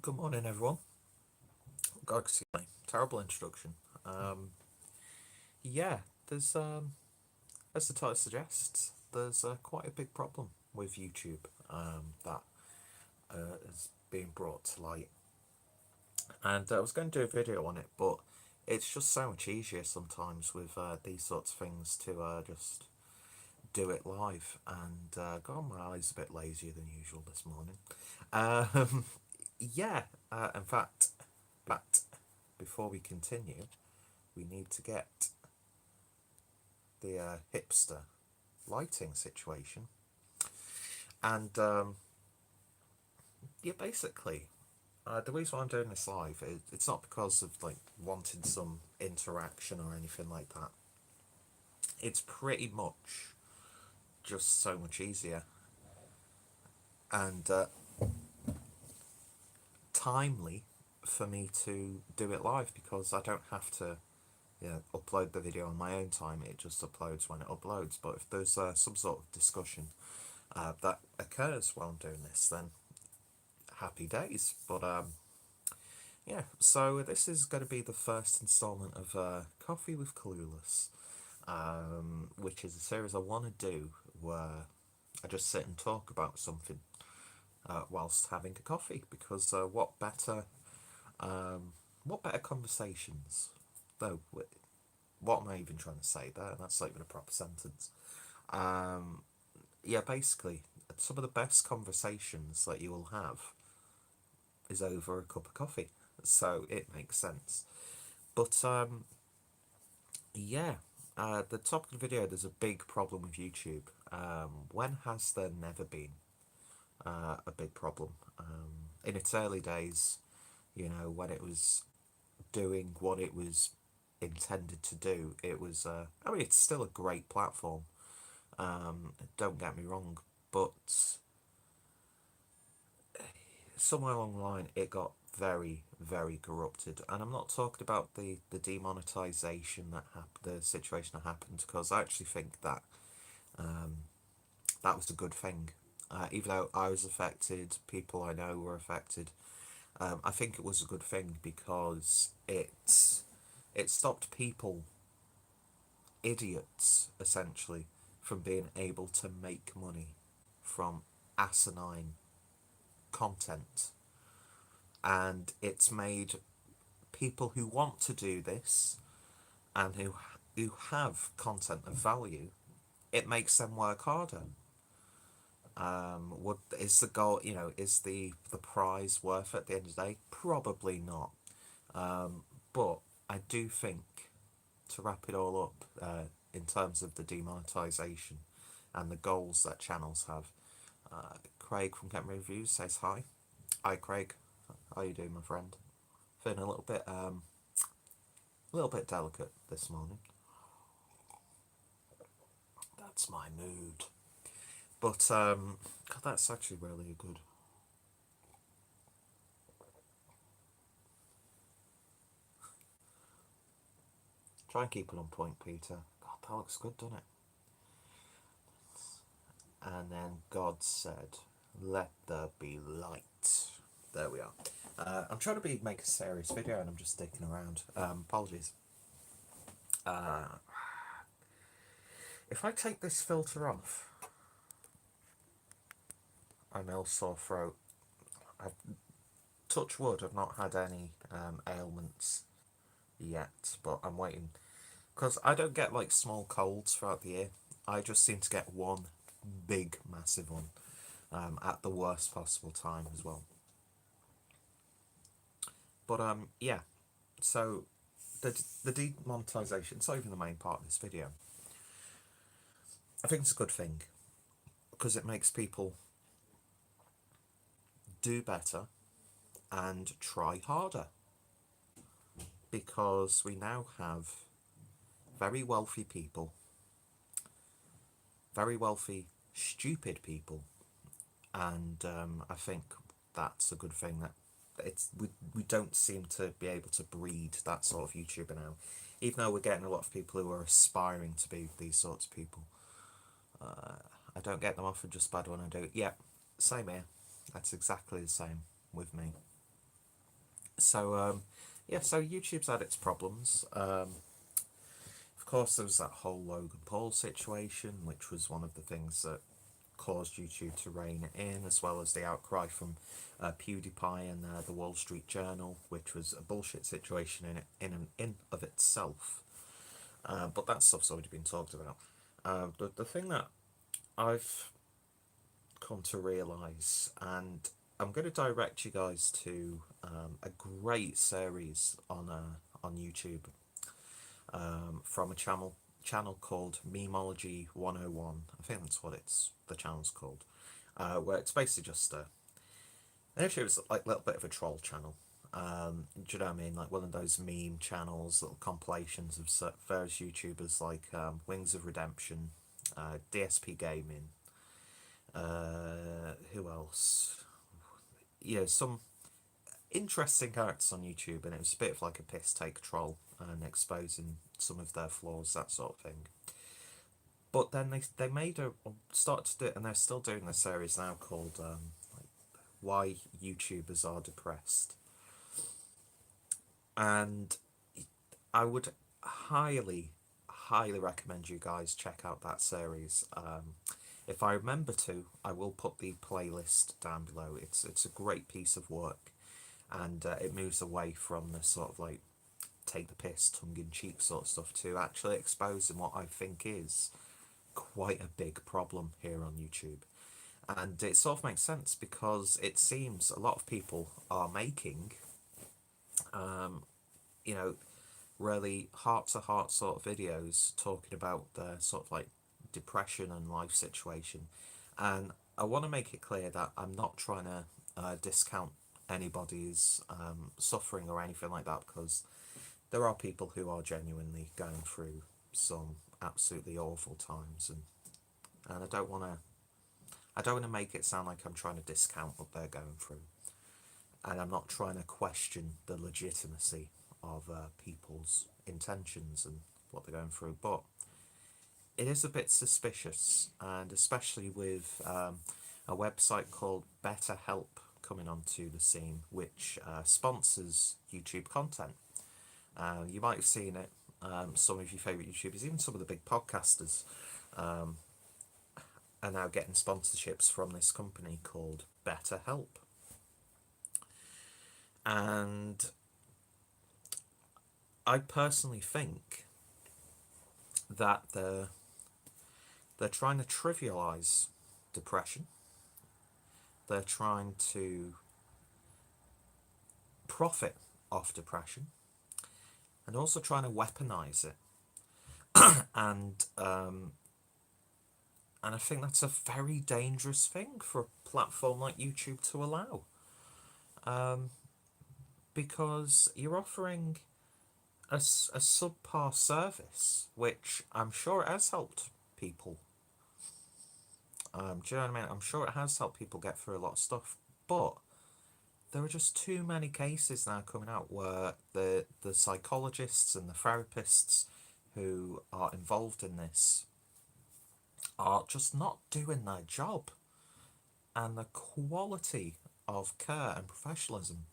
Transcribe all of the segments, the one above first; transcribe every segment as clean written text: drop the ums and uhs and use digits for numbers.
Good morning, everyone. God, excuse me. Terrible introduction. Um, yeah, there's as the title suggests, there's quite a big problem with YouTube that is being brought to light, and I was going to do a video on it, but it's just so much easier sometimes with these sorts of things to just do it live. And God, my eyes a bit lazier than usual this morning. Um, yeah, in fact, but before we continue, we need to get the hipster lighting situation. And yeah, basically, the reason why I'm doing this live, it's not because of like wanting some interaction or anything like that. It's pretty much just so much easier and timely for me to do it live because I don't have to upload the video on my own time. It just uploads when it uploads. But if there's some sort of discussion that occurs while I'm doing this, then happy days. But yeah, so this is going to be the first installment of Coffee with Clueless, which is a series I want to do where I just sit and talk about something whilst having a coffee. Because what better conversations? Though, what am I even trying to say there? That's not even a proper sentence. Um, yeah, basically, some of the best conversations that you will have is over a cup of coffee. So it makes sense. But yeah, the topic of the video, there's a big problem with YouTube. When has there never been a big problem? In its early days, when it was doing what it was intended to do, it was, I mean, it's still a great platform. Don't get me wrong, but somewhere along the line it got very, very corrupted. And I'm not talking about the demonetization that happened, the situation that happened, because I actually think that that was a good thing. Even though I was affected, people I know were affected. I think it was a good thing because it stopped people, idiots essentially, from being able to make money from asinine content. And it's made people who want to do this and who have content of value, it makes them work harder. What is the goal? Is the prize worth it at the end of the day? Probably not. But I do think, to wrap it all up, in terms of the demonetization and the goals that channels have, Craig from Camera Reviews says hi. Hi, Craig. How you doing, my friend? Feeling a little bit delicate this morning. That's my mood. But God, that's actually really good. Try and keep it on point, Peter. God, that looks good, doesn't it? And then God said, "Let there be light." There we are. I'm trying to make a serious video, and I'm just sticking around. Apologies. If I take this filter off, I'm ill sore throat. I've touch wood. I've not had any ailments yet, but I'm waiting because I don't get like small colds throughout the year. I just seem to get one big, massive one at the worst possible time as well. But yeah. So the demonetization, it's not even the main part of this video. I think it's a good thing because it makes people do better and try harder, because we now have very wealthy people, very wealthy stupid people, and I think that's a good thing. That we don't seem to be able to breed that sort of YouTuber now, even though we're getting a lot of people who are aspiring to be these sorts of people. I don't get them often, just bad when I do. Yeah, same here. That's exactly the same with me. So yeah, so YouTube's had its problems. Of course, there was that whole Logan Paul situation, which was one of the things that caused YouTube to rein it in, as well as the outcry from PewDiePie and the Wall Street Journal, which was a bullshit situation in of itself. But that stuff's already been talked about. The thing that I've come to realise, and I'm going to direct you guys to a great series on YouTube from a channel called Memology 101. I think that's what the channel's called. Where it's basically just initially it was like a little bit of a troll channel. Do you know what I mean? Like one of those meme channels, little compilations of various YouTubers like Wings of Redemption, DSP Gaming, who else? Yeah, some interesting characters on YouTube, and it was a bit of like a piss take troll and exposing some of their flaws, that sort of thing. But then they made a start to do it, and they're still doing this series now called like Why YouTubers Are Depressed, and I would highly recommend you guys check out that series. If I remember to, I will put the playlist down below. It's a great piece of work, and it moves away from the sort of like take the piss, tongue in cheek sort of stuff to actually exposing what I think is quite a big problem here on YouTube. And it sort of makes sense because it seems a lot of people are making, you know, really heart to heart sort of videos talking about their sort of like depression and life situation. And I want to make it clear that I'm not trying to discount anybody's suffering or anything like that, because there are people who are genuinely going through some absolutely awful times, and I don't want to make it sound like I'm trying to discount what they're going through, and I'm not trying to question the legitimacy of people's intentions and what they're going through, but it is a bit suspicious, and especially with a website called BetterHelp coming onto the scene, which sponsors YouTube content. You might have seen it. Some of your favourite YouTubers, even some of the big podcasters, are now getting sponsorships from this company called BetterHelp. And I personally think that they're trying to trivialise depression. They're trying to profit off depression, and also trying to weaponize it. And and I think that's a very dangerous thing for a platform like YouTube to allow, because you're offering a subpar service, which I'm sure it has helped people. Do you know what I mean? I'm sure it has helped people get through a lot of stuff, but there are just too many cases now coming out where the psychologists and the therapists who are involved in this are just not doing their job, and the quality of care and professionalism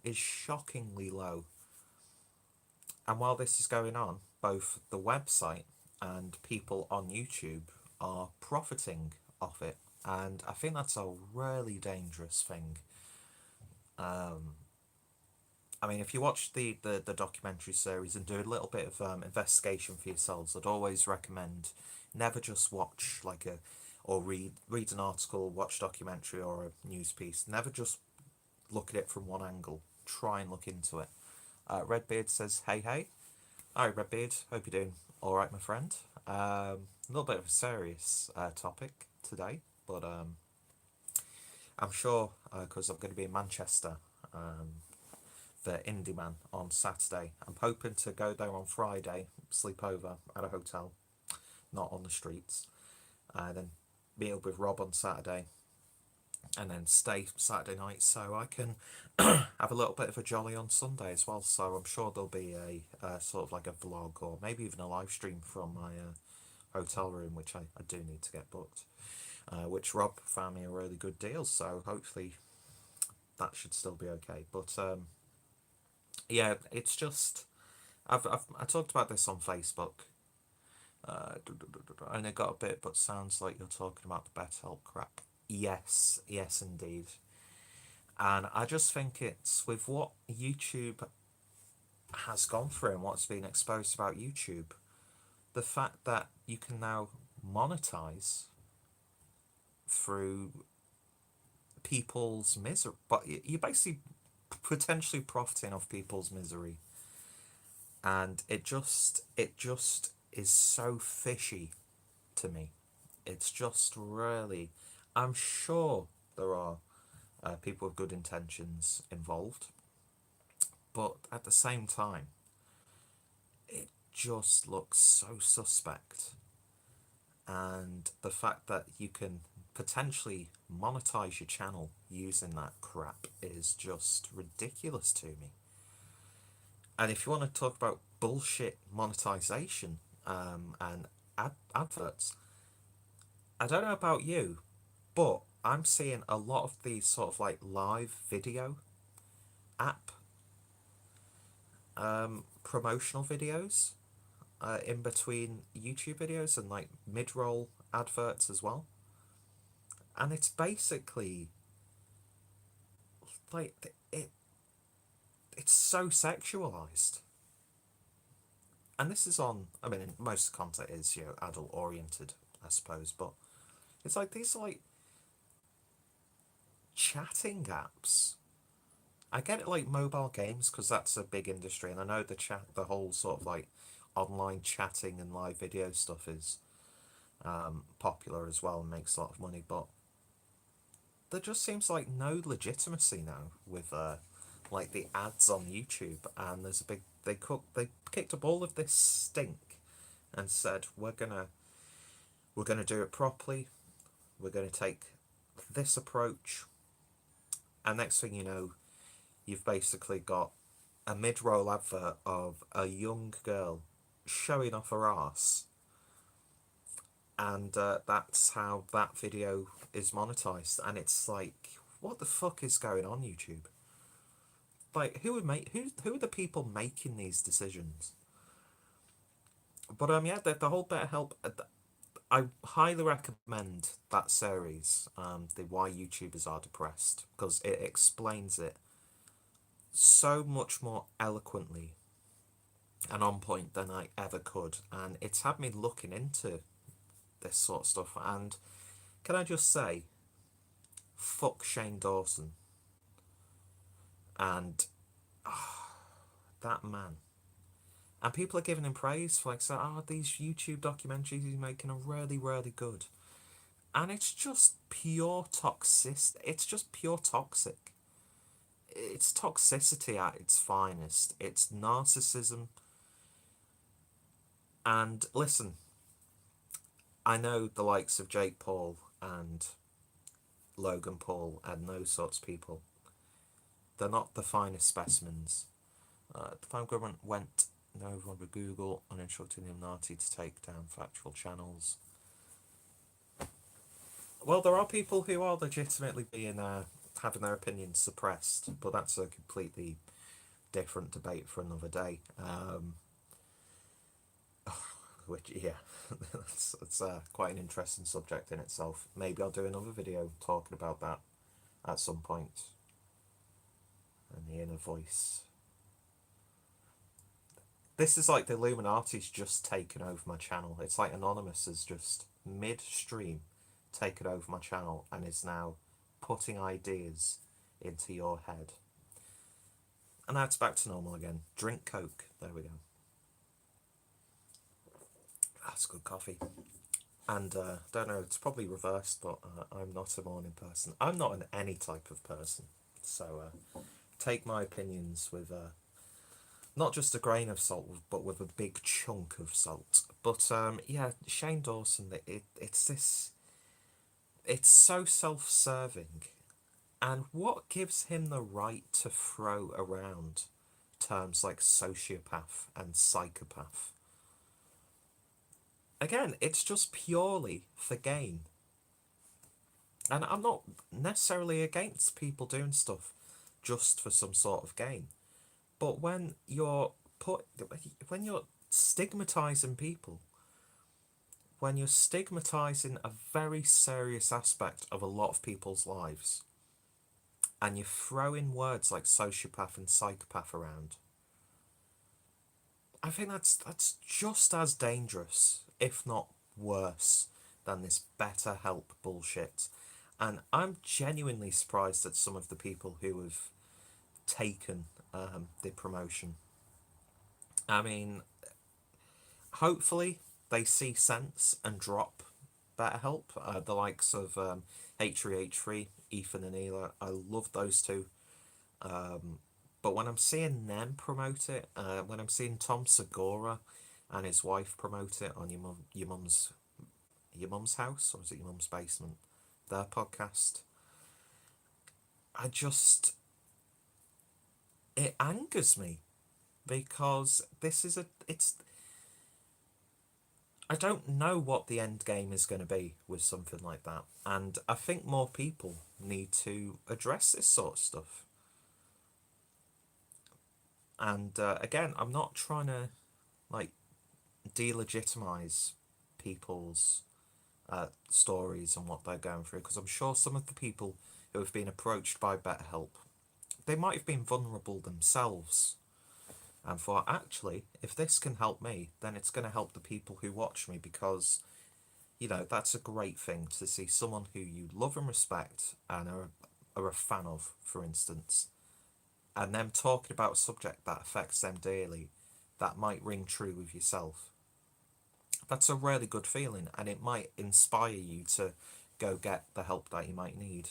is shockingly low. And while this is going on, both the website and people on YouTube are profiting off it, and I think that's a really dangerous thing. I mean, if you watch the documentary series and do a little bit of investigation for yourselves, I'd always recommend never just watch like a or read an article, watch documentary or a news piece. Never just look at it from one angle. Try and look into it. Redbeard says, "Hey, hey, hi Redbeard. Hope you're doing all right, my friend. A little bit of a serious topic today, but I'm sure because I'm going to be in Manchester." For Indie Man on Saturday. I'm hoping to go there on Friday, sleep over at a hotel, not on the streets, then meet up with Rob on Saturday, and then stay Saturday night so I can have a little bit of a jolly on Sunday as well. So I'm sure there'll be a sort of like a vlog or maybe even a live stream from my hotel room, which I do need to get booked, which Rob found me a really good deal, so hopefully that should still be okay. But Yeah, it's just I talked about this on Facebook. And it got a bit, but sounds like you're talking about the BetterHelp crap. Yes, yes, indeed. And I just think it's with what YouTube has gone through and what's been exposed about YouTube, the fact that you can now monetize through people's misery, but you're basically potentially profiting off people's misery, and it just is so fishy to me. It's just really, I'm sure there are people with good intentions involved, but at the same time, it just looks so suspect. And the fact that you can potentially monetize your channel using that crap is just ridiculous to me. And if you want to talk about bullshit monetization and adverts, I don't know about you, but I'm seeing a lot of these sort of like live video app promotional videos in between YouTube videos and like mid-roll adverts as well. And it's basically like it's so sexualized. And this is on, I mean, most content is, adult oriented, I suppose, but it's like these are like chatting apps. I get it, like mobile games, because that's a big industry, and I know the whole sort of like online chatting and live video stuff is popular as well and makes a lot of money, but there just seems like no legitimacy now with like the ads on YouTube, and there's a big they kicked up all of this stink and said we're gonna do it properly, we're gonna take this approach, and next thing you know, you've basically got a mid-roll advert of a young girl showing off her ass, and that's how that video is monetized. And it's like, what the fuck is going on, YouTube? Like, who are the people making these decisions? But yeah, the whole BetterHelp. I highly recommend that series, the Why YouTubers Are Depressed, because it explains it so much more eloquently and on point than I ever could, and it's had me looking into this sort of stuff. And can I just say, fuck Shane Dawson and that man. And people are giving him praise for like saying, "Oh, these YouTube documentaries he's making are really, really good." And it's just pure toxic. It's just pure toxic. It's toxicity at its finest. It's narcissism. And listen, I know the likes of Jake Paul and Logan Paul and those sorts of people. They're not the finest specimens. The federal government went over with Google and instructing the Illuminati to take down factual channels. Well, there are people who are legitimately being having their opinions suppressed, but that's a completely different debate for another day. Which, yeah, it's quite an interesting subject in itself. Maybe I'll do another video talking about that at some point. And the inner voice. This is like the Illuminati's just taken over my channel. It's like Anonymous has just midstream taken over my channel and is now putting ideas into your head. And now it's back to normal again. Drink Coke. There we go. That's good coffee. And don't know, it's probably reversed, but I'm not a morning person. I'm not an any type of person. So take my opinions with not just a grain of salt, but with a big chunk of salt. But yeah, Shane Dawson, it's so self-serving. And what gives him the right to throw around terms like sociopath and psychopath? Again, it's just purely for gain. And I'm not necessarily against people doing stuff just for some sort of gain. But when you're stigmatizing people, when you're stigmatizing a very serious aspect of a lot of people's lives, and you throw in words like sociopath and psychopath around, I think that's just as dangerous, if not worse, than this better help bullshit. And I'm genuinely surprised at some of the people who have taken the promotion. I mean, hopefully they see sense and drop BetterHelp. The likes of H3H3, Ethan and Ela, I love those two. Um, but when I'm seeing them promote it, when I'm seeing Tom Segura and his wife promote it on your mum's house, or is it your mum's basement, their podcast, I just it angers me because this is a it's I don't know what the end game is going to be with something like that, and I think more people need to address this sort of stuff. And again, I'm not trying to like delegitimize people's stories and what they're going through, because I'm sure some of the people who have been approached by BetterHelp, they might have been vulnerable themselves and thought, actually, if this can help me, then it's going to help the people who watch me, because that's a great thing to see someone who you love and respect and are a fan of, for instance, and them talking about a subject that affects them daily, that might ring true with yourself. That's a really good feeling, and it might inspire you to go get the help that you might need.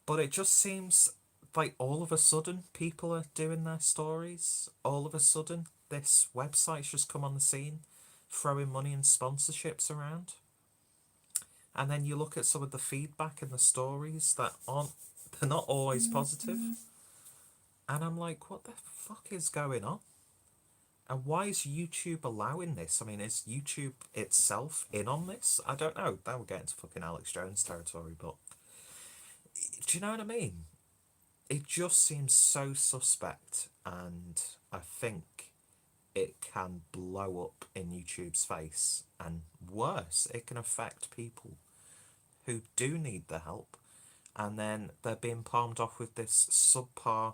But it just seems like all of a sudden people are doing their stories. All of a sudden, this website's just come on the scene, throwing money and sponsorships around. And then you look at some of the feedback and the stories that they're not always positive. And I'm like, what the fuck is going on? And why is YouTube allowing this? I mean, is YouTube itself in on this? I don't know. Now we're getting to fucking Alex Jones territory, but do you know what I mean? It just seems so suspect, and I think it can blow up in YouTube's face, and worse, it can affect people who do need the help, and then they're being palmed off with this subpar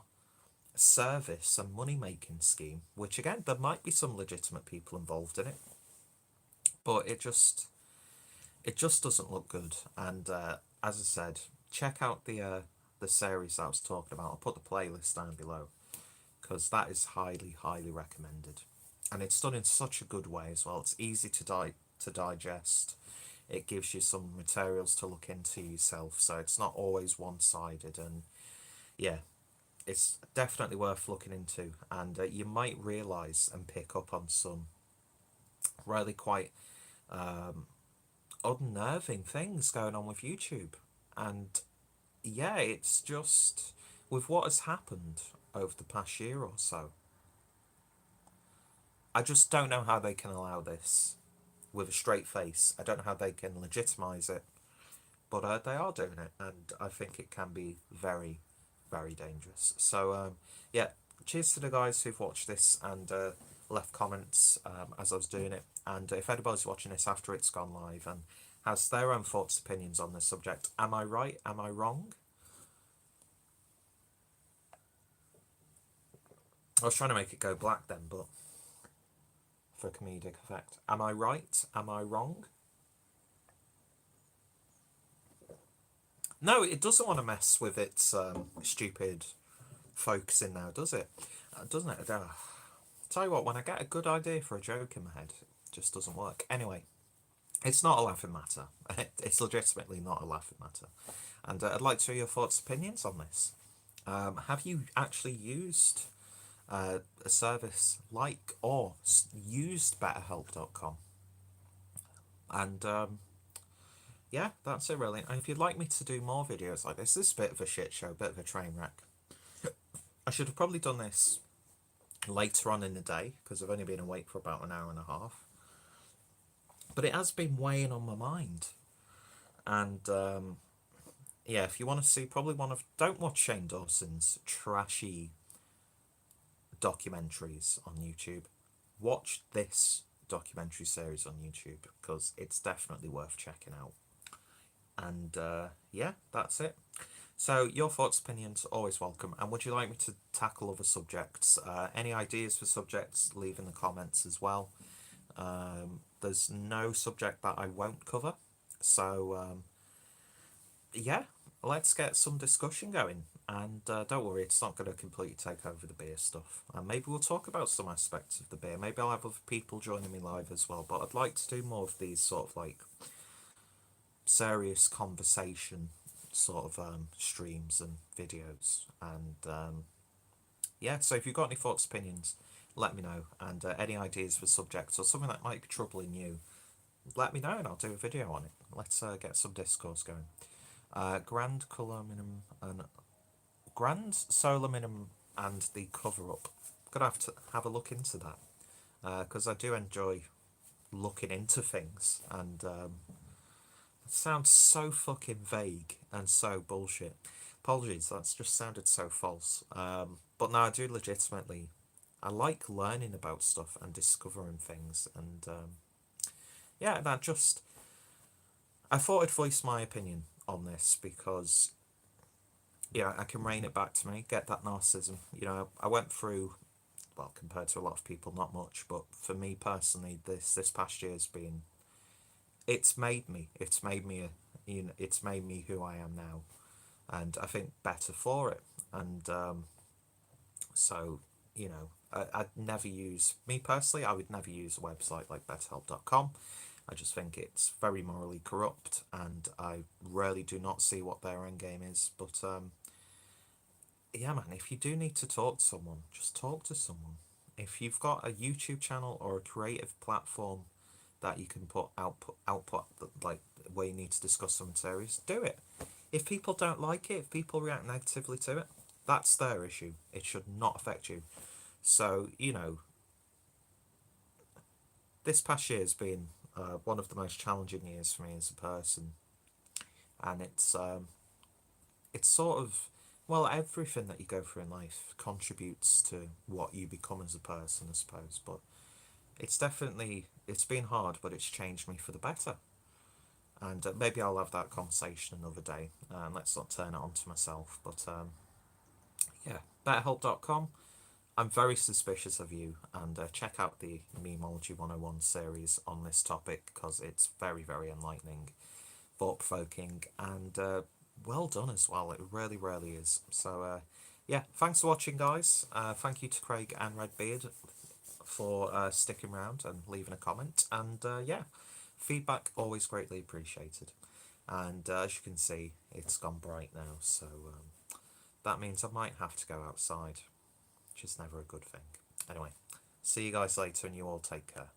service and money making scheme, which again, there might be some legitimate people involved in it, but it just doesn't look good. And as I said, check out the series that I was talking about. I'll put the playlist down below, because that is highly, highly recommended, and it's done in such a good way as well. It's easy to digest. It gives you some materials to look into yourself, so it's not always one-sided. And yeah, it's definitely worth looking into, and you might realise and pick up on some really quite unnerving things going on with YouTube. And yeah, it's just with what has happened over the past year or so, I just don't know how they can allow this with a straight face. I don't know how they can legitimise it, but they are doing it, and I think it can be very, very dangerous. So yeah, cheers to the guys who've watched this and left comments as I was doing it. And if anybody's watching this after it's gone live and has their own thoughts, opinions on this subject, am I right? Am I wrong? I was trying to make it go black then, but for comedic effect. Am I right? Am I wrong? No, it doesn't want to mess with its stupid focusing now, does it? Doesn't it? Tell you what, when I get a good idea for a joke in my head, it just doesn't work. Anyway, it's not a laughing matter. It's legitimately not a laughing matter. And I'd like to hear your thoughts, opinions on this. Have you actually used a service like or used betterhelp.com? And yeah, that's it really. And if you'd like me to do more videos like this is a bit of a shit show, a bit of a train wreck. I should have probably done this later on in the day, because I've only been awake for about an hour and a half. But it has been weighing on my mind. And yeah, if you want to see probably don't watch Shane Dawson's trashy documentaries on YouTube, watch this documentary series on YouTube because it's definitely worth checking out. And yeah, that's it. So your thoughts, opinions, always welcome. And would you like me to tackle other subjects? Any ideas for subjects, leave in the comments as well. There's no subject that I won't cover. So yeah, let's get some discussion going. And don't worry, it's not going to completely take over the beer stuff. And maybe we'll talk about some aspects of the beer. Maybe I'll have other people joining me live as well. But I'd like to do more of these sort of like serious conversation sort of streams and videos. And yeah, so if you've got any thoughts, opinions, let me know. And any ideas for subjects or something that might be troubling you, let me know and I'll do a video on it. Let's get some discourse going. Grand Colour Minimum and Grand Solar Minimum and the cover up. Gonna have to have a look into that because I do enjoy looking into things, and it sounds so fucking vague and so bullshit. Apologies, that's just sounded so false. But no, I do legitimately. I like learning about stuff and discovering things, and yeah, that just. I thought I'd voice my opinion on this because yeah, I can rein it back to me, get that narcissism. You know, I went through, well, compared to a lot of people, not much, but for me personally, this past year has been, it's made me it's made me who I am now, and I think better for it. And so you know, I'd never use, me personally, I would never use a website like betterhelp.com. I just think it's very morally corrupt, and I really do not see what their end game is. But yeah, man, if you do need to talk to someone, just talk to someone. If you've got a YouTube channel or a creative platform that you can put output like where you need to discuss some series, do it. If people don't like it, if people react negatively to it, that's their issue. It should not affect you. So you know, this past year has been one of the most challenging years for me as a person, and it's sort of, well, everything that you go through in life contributes to what you become as a person, I suppose. But it's been hard, but it's changed me for the better. And maybe I'll have that conversation another day. Let's not turn it on to myself. But yeah, betterhelp.com. I'm very suspicious of you, and check out the Memology 101 series on this topic because it's very, very enlightening, thought-provoking, and well done as well. It really, really is. So yeah, thanks for watching, guys. Thank you to Craig and Redbeard for sticking around and leaving a comment. And yeah, feedback always greatly appreciated. And as you can see, it's gone bright now, so that means I might have to go outside, which is never a good thing. Anyway, see you guys later, and you all take care.